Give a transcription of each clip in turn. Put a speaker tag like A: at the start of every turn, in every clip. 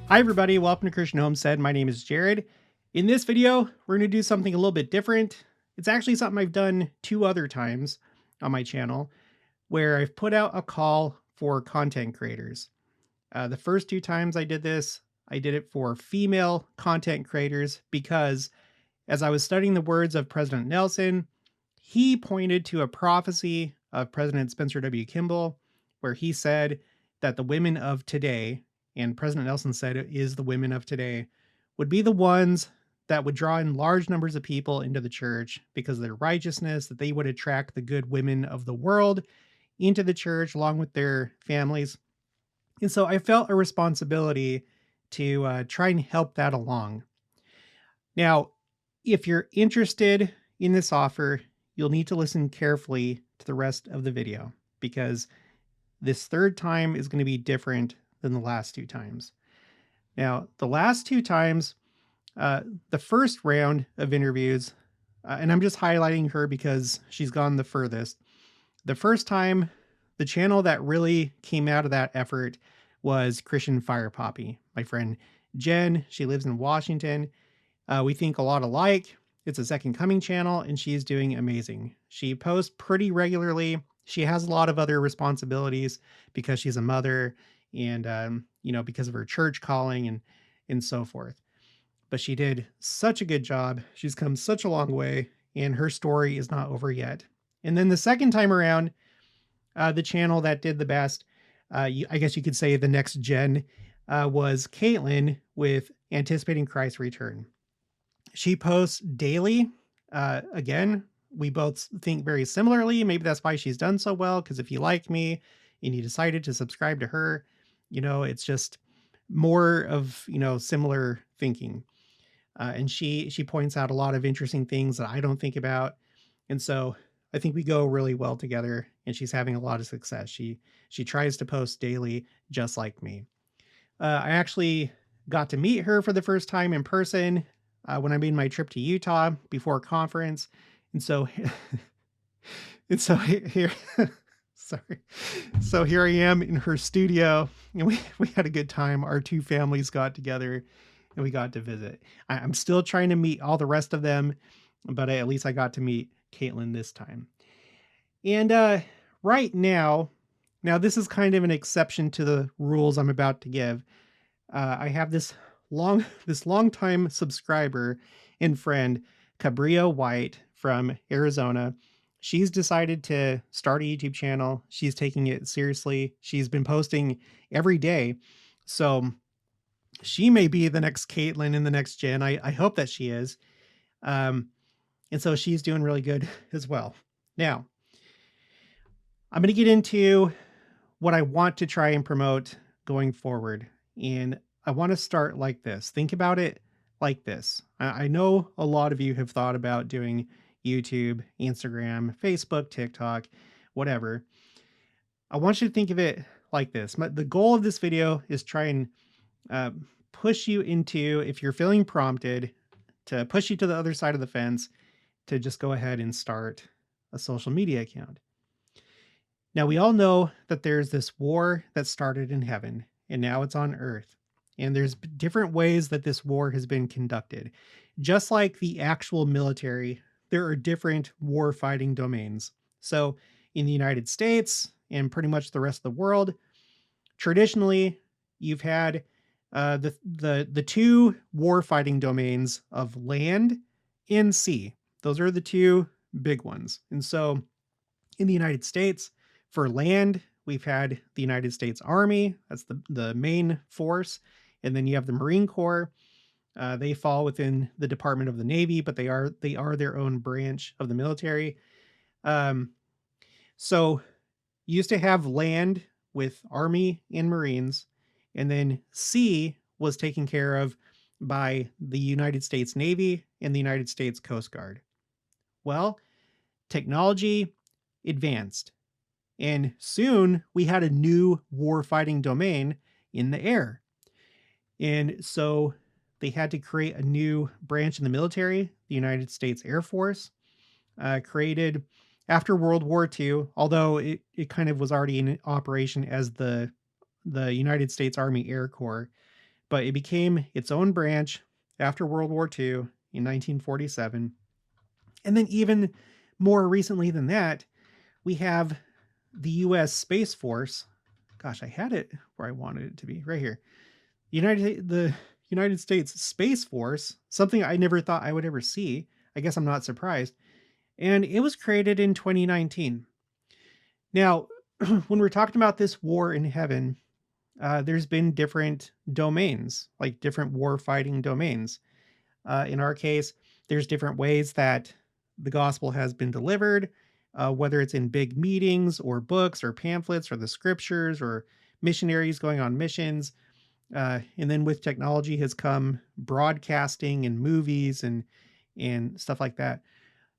A: Hi everybody, welcome to Christian Homestead. My name is Jared. In this video, we're going to do something a little bit different. It's actually something I've done 2 other times on my channel where I've put out a call for content creators. The first 2 times I did this, I did it for female content creators because as I was studying the words of President Nelson, he pointed to a prophecy of President Spencer W. Kimball where he said that the women of today, and President Nelson said it is the women of today, would be the ones that would draw in large numbers of people into the church because of their righteousness, that they would attract the good women of the world into the church along with their families. And so I felt a responsibility to try and help that along. Now, if you're interested in this offer, you'll need to listen carefully to the rest of the video because this third time is going to be different than the last 2 times. Now, the last 2 times, the first round of interviews, and I'm just highlighting her because she's gone the furthest. The first time, the channel that really came out of that effort was Christian Fire Poppy. My friend Jen, she lives in Washington. We think a lot alike. It's a Second Coming channel, and she's doing amazing. She posts pretty regularly. She has a lot of other responsibilities because she's a mother and, because of her church calling and so forth. But she did such a good job. She's come such a long way, and her story is not over yet. And then the second time around, the channel that did the best, I guess you could say the next gen, was Caitlin with Anticipating Christ's Return. She posts daily. Again, we both think very similarly. Maybe that's why she's done so well, because if you like me and you decided to subscribe to her, it's just more of, similar thinking. And she points out a lot of interesting things that I don't think about. And so I think we go really well together, and she's having a lot of success. She tries to post daily just like me. I actually got to meet her for the first time in person when I made my trip to Utah before conference. And so, here, sorry. So here I am in her studio, and we had a good time. Our 2 families got together and we got to visit. I'm still trying to meet all the rest of them, but at least I got to meet Caitlin this time. And right now this is kind of an exception to the rules I'm about to give. I have this long-time subscriber and friend, Cabrillo White from Arizona. She's decided to start a YouTube channel. She's taking it seriously. She's been posting every day. So she may be the next Caitlin in the next gen. I hope that she is. And so she's doing really good as well. Now, I'm going to get into what I want to try and promote going forward. And I want to start like this. Think about it like this. I know a lot of you have thought about doing YouTube, Instagram, Facebook, TikTok, whatever. I want you to think of it like this. The goal of this video is try and push you into, if you're feeling prompted, to push you to the other side of the fence to just go ahead and start a social media account. Now, we all know that there's this war that started in heaven and now it's on earth. And there's different ways that this war has been conducted. Just like the actual military, there are different war fighting domains. So in the United States and pretty much the rest of the world, traditionally, you've had the 2 war fighting domains of land and sea. Those are the 2 big ones. And so in the United States, for land, we've had the United States Army. That's the main force. And then you have the Marine Corps. They fall within the Department of the Navy, but they are their own branch of the military. So you used to have land with Army and Marines, and then sea was taken care of by the United States Navy and the United States Coast Guard. Well, technology advanced, and soon we had a new war-fighting domain in the air. And so they had to create a new branch in the military, the United States Air Force, created after World War II, although it kind of was already in operation as the United States Army Air Corps. but it became its own branch after World War II in 1947. And then even more recently than that, we have the US Space Force. Gosh, I had it where I wanted it to be, right here. The United States Space Force, something I never thought I would ever see. I guess I'm not surprised. And it was created in 2019. Now, when we're talking about this war in heaven, there's been different domains, like different war fighting domains. In our case, there's different ways that the gospel has been delivered, whether it's in big meetings or books or pamphlets or the scriptures or missionaries going on missions. And then with technology has come broadcasting and movies and stuff like that.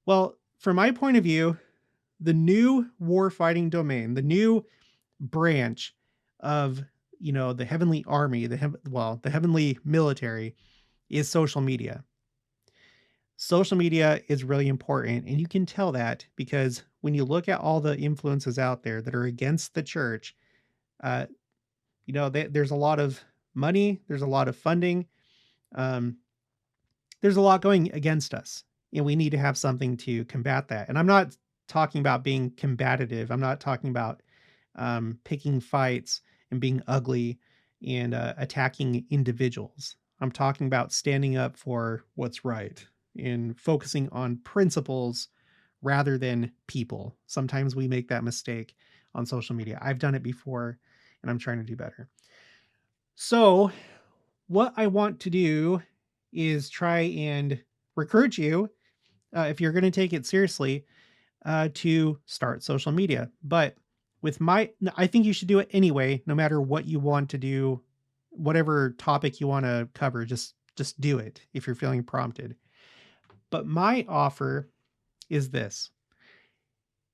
A: Well, from my point of view, the new war fighting domain, the new branch of the heavenly army, the heavenly military is social media. Social media is really important, and you can tell that because when you look at all the influences out there that are against the church, uh, there's a lot of money, there's a lot of funding, um, there's a lot going against us, and we need to have something to combat that. And I'm not talking about being combative. I'm not talking about picking fights and being ugly and attacking individuals. I'm talking about standing up for what's right and focusing on principles rather than people. Sometimes we make that mistake on social media. I've done it before and I'm trying to do better. So, what I want to do is try and recruit you, if you're going to take it seriously, to start social media. But I think you should do it anyway, no matter what you want to do, whatever topic you want to cover, just do it if you're feeling prompted. But my offer is this.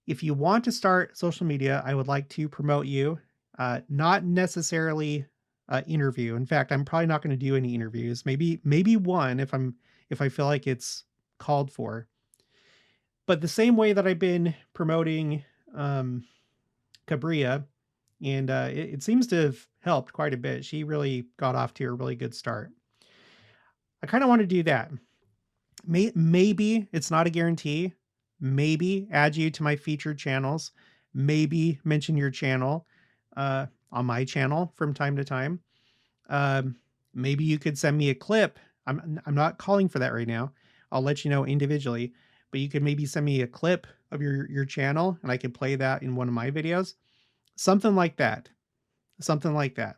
A: If you want to start social media, I would like to promote you, not necessarily interview. In fact, I'm probably not going to do any interviews. Maybe one if I feel like it's called for. But the same way that I've been promoting Cabria, and it seems to have helped quite a bit. She really got off to a really good start. I kind of want to do that. Maybe it's not a guarantee. Maybe add you to my featured channels. Maybe mention your channel on my channel from time to time. Maybe you could send me a clip. I'm not calling for that right now. I'll let you know individually, but you could maybe send me a clip of your channel and I could play that in one of my videos. Something like that. Something like that.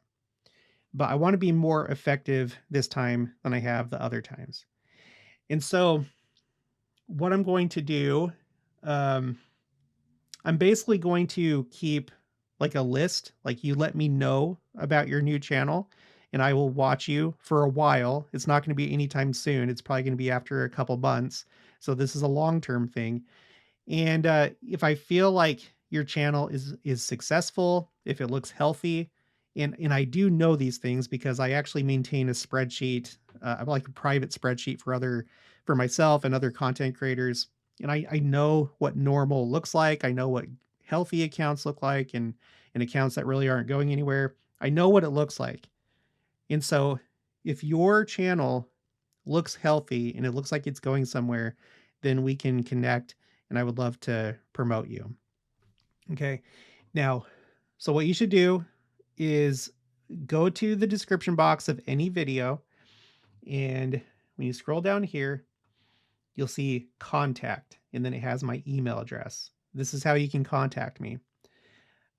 A: But I want to be more effective this time than I have the other times. And so what I'm going to do, I'm basically going to keep like a list, like you let me know about your new channel and I will watch you for a while. It's not going to be anytime soon. It's probably going to be after a couple months. So this is a long-term thing. And if I feel like your channel is successful, if it looks healthy, and I do know these things because I actually maintain a spreadsheet, like a private spreadsheet for myself and other content creators. And I know what normal looks like. I know what healthy accounts look like and accounts that really aren't going anywhere. I know what it looks like. And so if your channel looks healthy and it looks like it's going somewhere, then we can connect and I would love to promote you. Okay. Now, so what you should do is go to the description box of any video. And when you scroll down here, you'll see contact, and then it has my email address. This is how you can contact me.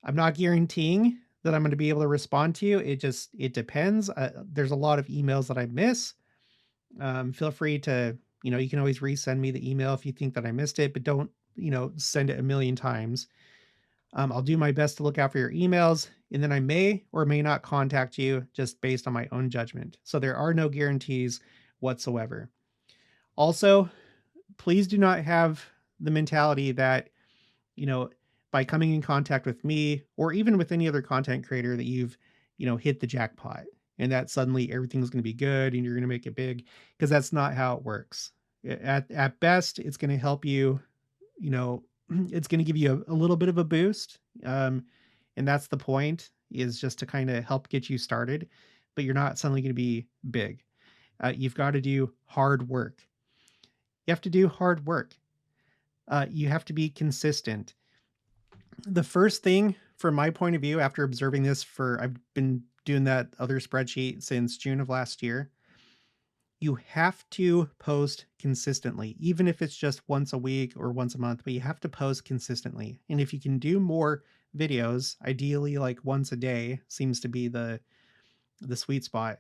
A: I'm not guaranteeing that I'm going to be able to respond to you. It depends. There's a lot of emails that I miss. Feel free to, you can always resend me the email if you think that I missed it, but don't, send it a million times. I'll do my best to look out for your emails, and then I may or may not contact you just based on my own judgment. So there are no guarantees whatsoever. Also, please do not have the mentality that, by coming in contact with me or even with any other content creator that you've, hit the jackpot and that suddenly everything's going to be good and you're going to make it big, because that's not how it works. At best, it's going to help you, it's going to give you a little bit of a boost. And that's the point, is just to kind of help get you started. but you're not suddenly going to be big. You've got to do hard work. You have to do hard work. You have to be consistent. The first thing from my point of view, after observing this I've been doing that other spreadsheet since June of last year, you have to post consistently, even if it's just once a week or once a month, but you have to post consistently. And if you can do more videos, ideally like once a day seems to be the sweet spot.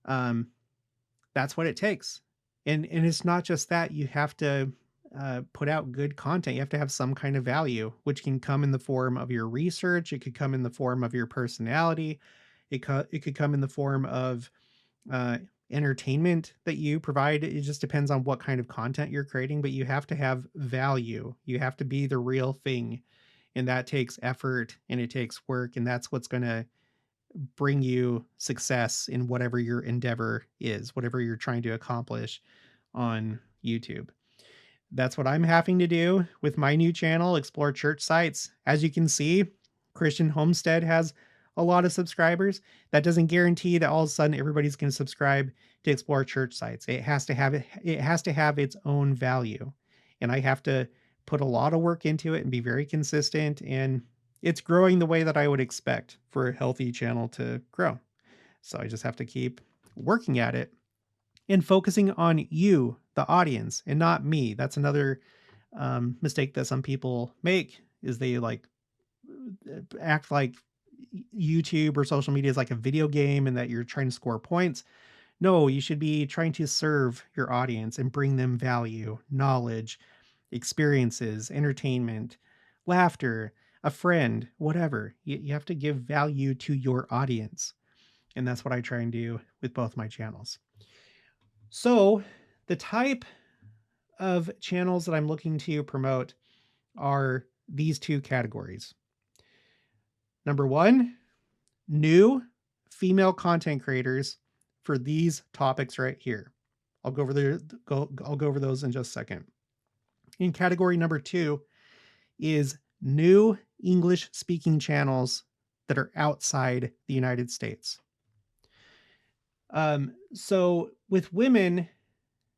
A: That's what it takes. And it's not just that. You have to put out good content. You have to have some kind of value, which can come in the form of your research. It could come in the form of your personality. It could come in the form of entertainment that you provide. It just depends on what kind of content you're creating, but you have to have value. You have to be the real thing. And that takes effort and it takes work. And that's what's going to bring you success in whatever your endeavor is, whatever you're trying to accomplish on YouTube. That's what I'm having to do with my new channel, Explore Church Sites. As you can see, Christian Homestead has a lot of subscribers. That doesn't guarantee that all of a sudden everybody's going to subscribe to Explore Church Sites. It has to have its own value. And I have to put a lot of work into it and be very consistent, and it's growing the way that I would expect for a healthy channel to grow. So I just have to keep working at it and focusing on you, the audience, and not me. That's another mistake that some people make, is they act like YouTube or social media is like a video game and that you're trying to score points. No, you should be trying to serve your audience and bring them value, knowledge, experiences, entertainment, laughter, a friend, whatever. You have to give value to your audience. And that's what I try and do with both my channels. So the type of channels that I'm looking to promote are these two categories. Number one, new female content creators for these topics right here. I'll go over those in just a second. In category number two is new English speaking channels that are outside the United States. So with women,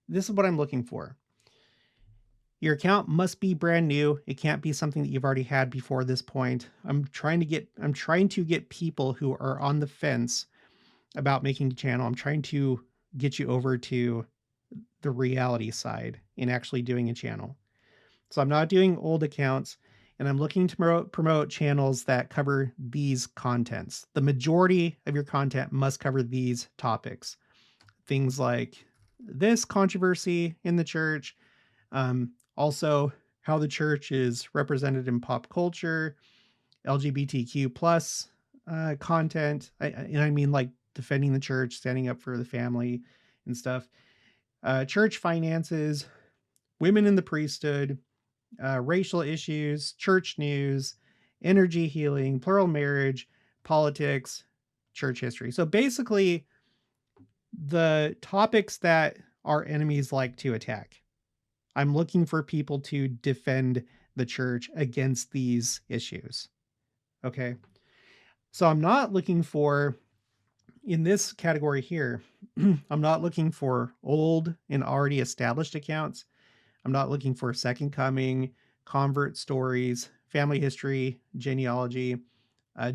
A: this is what I'm looking for. Your account must be brand new. It can't be something that you've already had before this point. I'm trying to get people who are on the fence about making a channel. I'm trying to get you over to the reality side in actually doing a channel. So I'm not doing old accounts, and I'm looking to promote channels that cover these contents. The majority of your content must cover these topics. Things like this controversy in the church, also how the church is represented in pop culture, LGBTQ plus content. And I mean like defending the church, standing up for the family and stuff. Church finances, women in the priesthood, racial issues, church news, energy healing, plural marriage, politics, church history. So basically the topics that our enemies like to attack. I'm looking for people to defend the church against these issues. Okay. So I'm not looking for, in this category here, I'm not looking for old and already established accounts. I'm not looking for second coming, convert stories, family history, genealogy,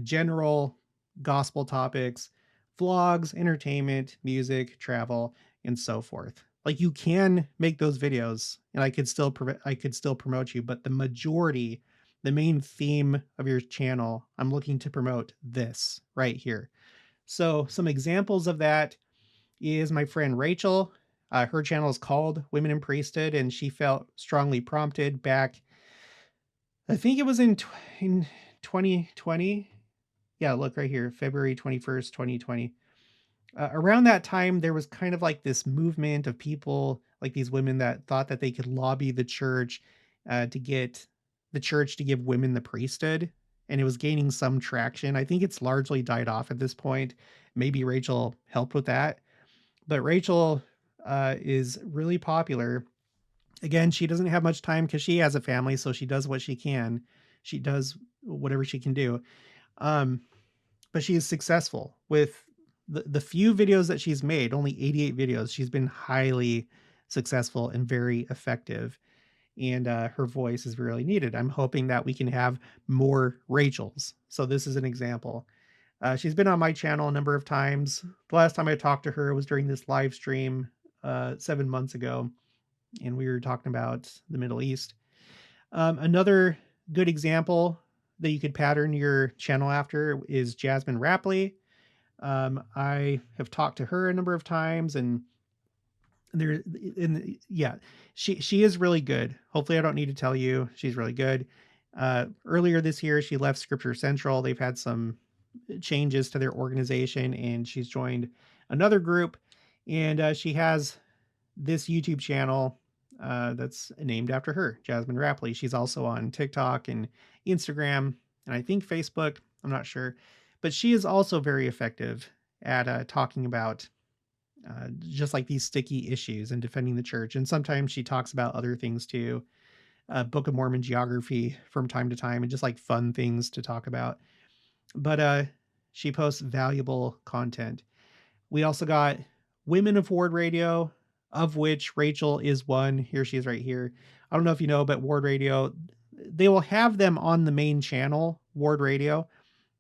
A: general gospel topics, vlogs, entertainment, music, travel, and so forth. Like, you can make those videos and I could still promote you, but the majority, the main theme of your channel, I'm looking to promote this right here. So some examples of that is my friend Rachel. Her channel is called Women in Priesthood, and she felt strongly prompted back, I think it was in 2020. Yeah, look right here, February 21st, 2020. Around that time, there was kind of like this movement of people, like these women that thought that they could lobby the church to get the church to give women the priesthood. And it was gaining some traction. I think it's largely died off at this point. Maybe Rachel helped with that. But Rachel is really popular. Again, she doesn't have much time because she has a family, so she does what she can. She does whatever she can do. But she is successful with the few videos that she's made, only 88 videos, she's been highly successful and very effective. And her voice is really needed. I'm hoping that we can have more Rachels. So this is an example. She's been on my channel a number of times. The last time I talked to her was during this live stream 7 months ago, and we were talking about the Middle East. Another good example that you could pattern your channel after is Jasmine Rapley. I have talked to her a number of times, and yeah, she is really good. Hopefully I don't need to tell you, she's really good. Earlier this year, she left Scripture Central. They've had some changes to their organization, and she's joined another group, and she has this YouTube channel that's named after her, Jasmine Rapley. She's also on TikTok and Instagram, and I think Facebook. I'm not sure, but she is also very effective at talking about just like these sticky issues and defending the church. And sometimes she talks about other things too, Book of Mormon geography from time to time, and just like fun things to talk about. But she posts valuable content. We also got Women of Ward Radio, of which Rachel is one. Here she is right here. I don't know if you know, but Ward Radio, they will have them on the main channel, Ward Radio,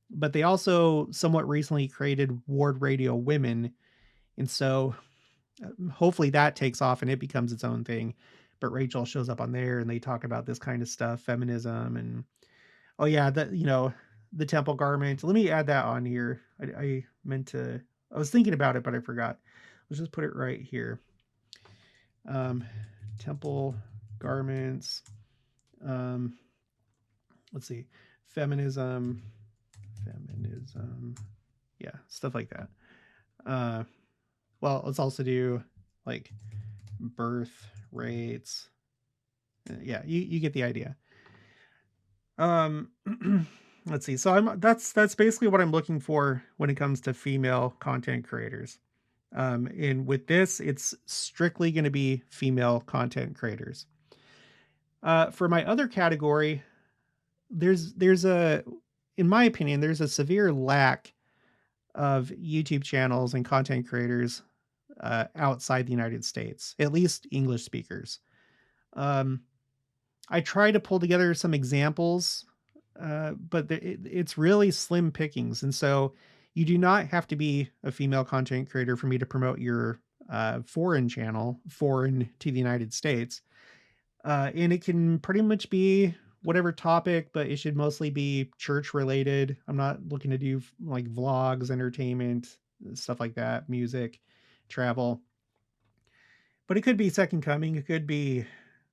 A: but they also somewhat recently created Ward Radio Women. And so hopefully that takes off and it becomes its own thing. But Rachel shows up on there and they talk about this kind of stuff, feminism, and oh yeah, the temple garment. Let me add that on here. I meant to, I was thinking about it, but I forgot. Let's just put it right here. Temple garments. Let's see. Feminism. Yeah, stuff like that. Well, let's also do like birth rates. Yeah, you get the idea. Let's see. So that's basically what I'm looking for when it comes to female content creators. And with this, it's strictly going to be female content creators. For my other category, in my opinion, there's a severe lack of YouTube channels and content creators outside the United States, at least English speakers. I try to pull together some examples, but it's really slim pickings. And so you do not have to be a female content creator for me to promote your foreign channel, foreign to the United States. And it can pretty much be whatever topic, but it should mostly be church related. I'm not looking to do like vlogs, entertainment, stuff like that, music, travel. But it could be Second Coming. It could be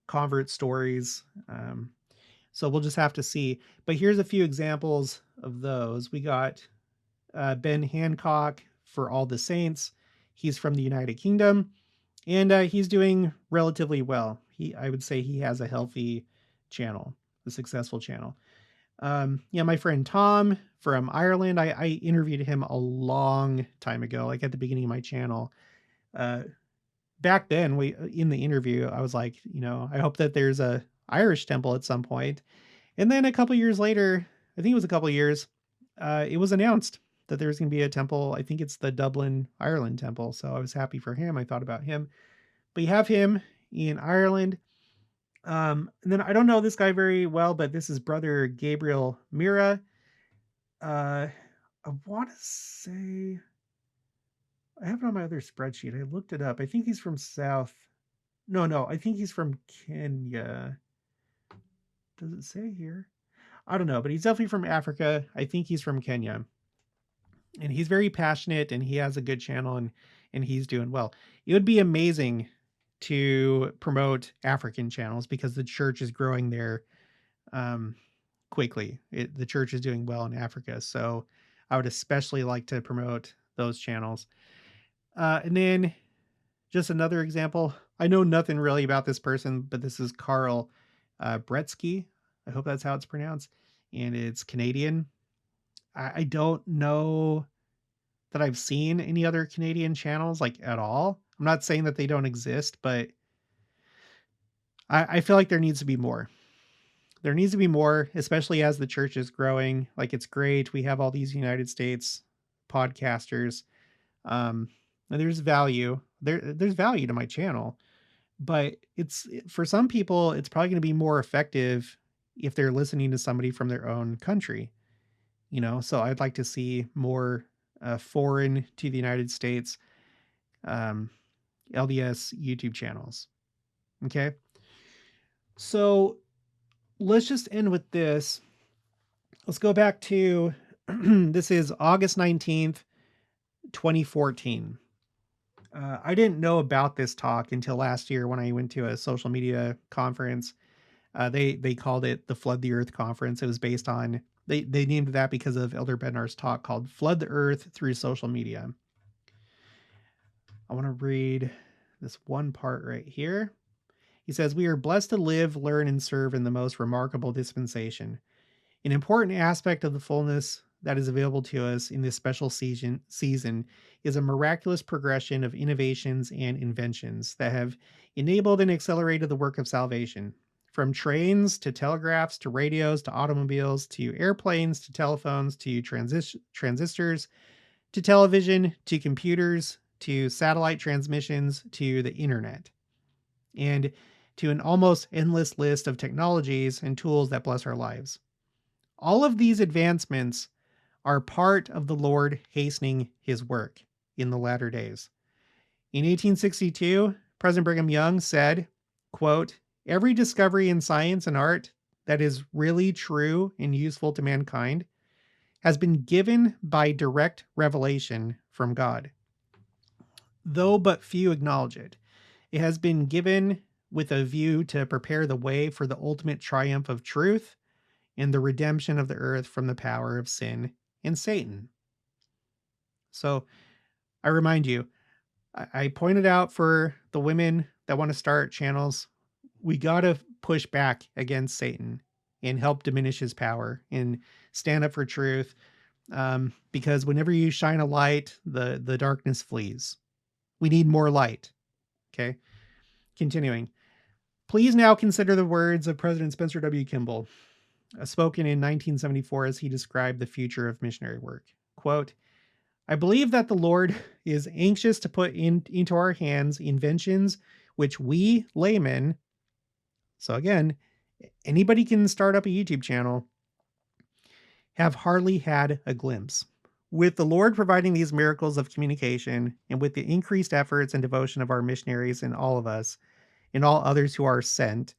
A: convert stories. So we'll just have to see. But here's a few examples of those. We got Ben Hancock for All the Saints. He's from the United Kingdom, and he's doing relatively well. I would say he has a healthy channel, a successful channel. Yeah, my friend Tom from Ireland, I interviewed him a long time ago, like at the beginning of my channel. Back then, in the interview, I was like, I hope that there's a Irish temple at some point. And then a couple years later, I think it was a couple years, it was announced that there's going to be a temple. I think it's the Dublin, Ireland temple. So I was happy for him. I thought about him. But you have him in Ireland. And then I don't know this guy very well, but this is Brother Gabriel Mira. I want to say, I have it on my other spreadsheet. I looked it up. I think he's from No, I think he's from Kenya. Does it say here? I don't know, but he's definitely from Africa. I think he's from Kenya. And he's very passionate and he has a good channel and he's doing well. It would be amazing to promote African channels because the church is growing there quickly. The church is doing well in Africa. So I would especially like to promote those channels. And then just another example. I know nothing really about this person, but this is Carl Bretsky. I hope that's how it's pronounced. And it's Canadian. I don't know that I've seen any other Canadian channels like at all. I'm not saying that they don't exist, but I feel like there needs to be more. There needs to be more, especially as the church is growing. Like, it's great. We have all these United States podcasters, And there's value. There's value to my channel, but for some people, it's probably going to be more effective if they're listening to somebody from their own country, So I'd like to see more foreign to the United States um, LDS YouTube channels. Okay. So let's just end with this. Let's go back to this is August 19th, 2014. I didn't know about this talk until last year when I went to a social media conference. They called it the Flood the Earth Conference. It was based on they named that because of Elder Bednar's talk called Flood the Earth Through Social Media. I want to read this one part right here. He says, "We are blessed to live, learn, and serve in the most remarkable dispensation. An important aspect of the fullness that is available to us in this special season is a miraculous progression of innovations and inventions that have enabled and accelerated the work of salvation. From trains to telegraphs to radios to automobiles to airplanes to telephones to transistors to television to computers to satellite transmissions to the internet, and to an almost endless list of technologies and tools that bless our lives. All of these advancements are part of the Lord hastening his work in the latter days." In 1862, President Brigham Young said, quote, "Every discovery in science and art that is really true and useful to mankind has been given by direct revelation from God. Though but few acknowledge it, it has been given with a view to prepare the way for the ultimate triumph of truth and the redemption of the earth from the power of sin and Satan." So I remind you, I pointed out for the women that want to start channels, we got to push back against Satan and help diminish his power and stand up for truth. Because whenever you shine a light, the darkness flees. We need more light. Okay. Continuing. Please now consider the words of President Spencer W. Kimball, spoken in 1974 as he described the future of missionary work. Quote, "I believe that the Lord is anxious to put into our hands inventions which we laymen," so again, anybody can start up a YouTube channel, "have hardly had a glimpse. With the Lord providing these miracles of communication, and with the increased efforts and devotion of our missionaries and all of us, and all others who are sent,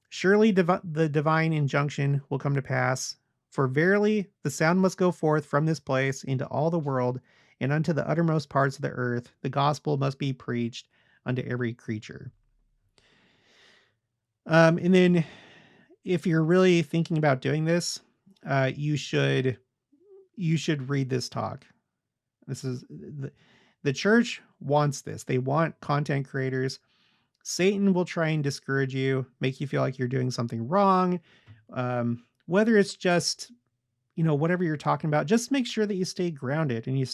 A: surely the divine injunction will come to pass. For verily the sound must go forth from this place into all the world, and unto the uttermost parts of the earth the gospel must be preached unto every creature." And then if you're really thinking about doing this, you should read this talk. This is the church wants this. They want content creators. Satan will try and discourage you, make you feel like you're doing something wrong. Whether it's just, whatever you're talking about, just make sure that you stay grounded and you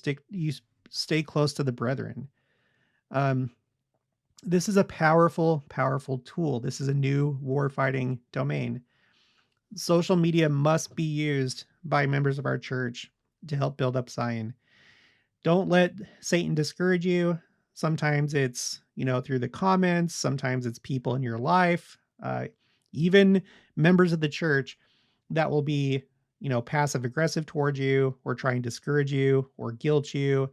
A: stay close to the brethren. This is a powerful, powerful tool. This is a new warfighting domain. Social media must be used by members of our church to help build up Zion. Don't let Satan discourage you. Sometimes it's, through the comments. Sometimes it's people in your life, even members of the church that will be, passive aggressive towards you or try and discourage you or guilt you.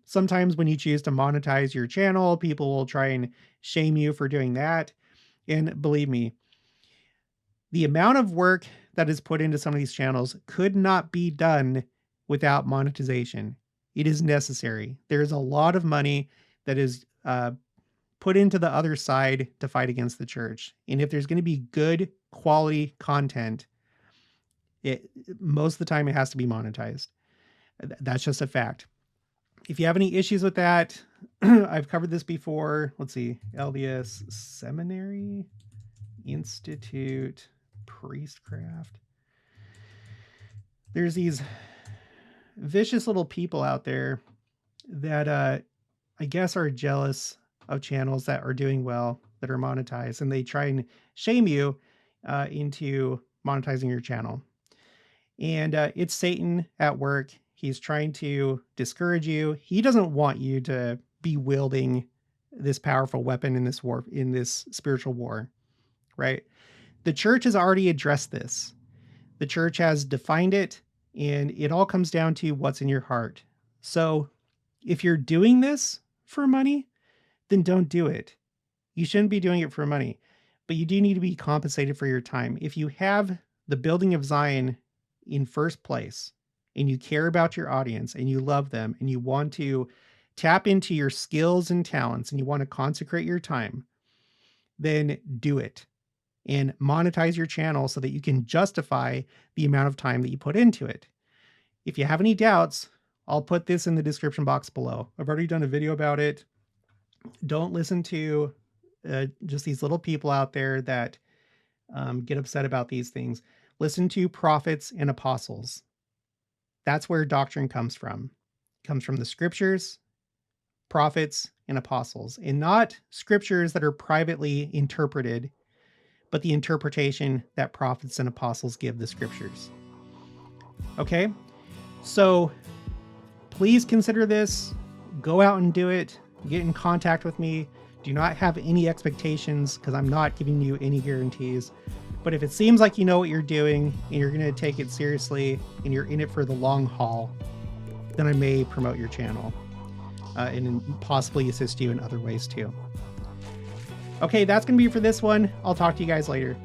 A: Sometimes when you choose to monetize your channel, people will try and shame you for doing that. And believe me, the amount of work that is put into some of these channels could not be done without monetization. It is necessary. There's a lot of money that is put into the other side to fight against the church. And if there's going to be good quality content, most of the time it has to be monetized. That's just a fact. If you have any issues with that, I've covered this before. Let's see. LDS Seminary Institute Priestcraft. There's these vicious little people out there that I guess are jealous of channels that are doing well, that are monetized, and they try and shame you into monetizing your channel. And it's Satan at work. He's trying to discourage you. He doesn't want you to be wielding this powerful weapon in this war, in this spiritual war, right? The church has already addressed this. The church has defined it, and it all comes down to what's in your heart. So if you're doing this for money, then don't do it. You shouldn't be doing it for money, but you do need to be compensated for your time. If you have the building of Zion in first place, and you care about your audience and you love them and you want to tap into your skills and talents and you want to consecrate your time, then do it and monetize your channel so that you can justify the amount of time that you put into it. If you have any doubts, I'll put this in the description box below. I've already done a video about it. Don't listen to just these little people out there that get upset about these things. Listen to prophets and apostles. That's where doctrine comes from. It comes from the scriptures, prophets, and apostles, and not scriptures that are privately interpreted, but the interpretation that prophets and apostles give the scriptures. Okay, so please consider this. Go out and do it. Get in contact with me. Do not have any expectations because I'm not giving you any guarantees. But if it seems like you know what you're doing and you're going to take it seriously and you're in it for the long haul, then I may promote your channel and possibly assist you in other ways too. Okay, that's going to be for this one. I'll talk to you guys later.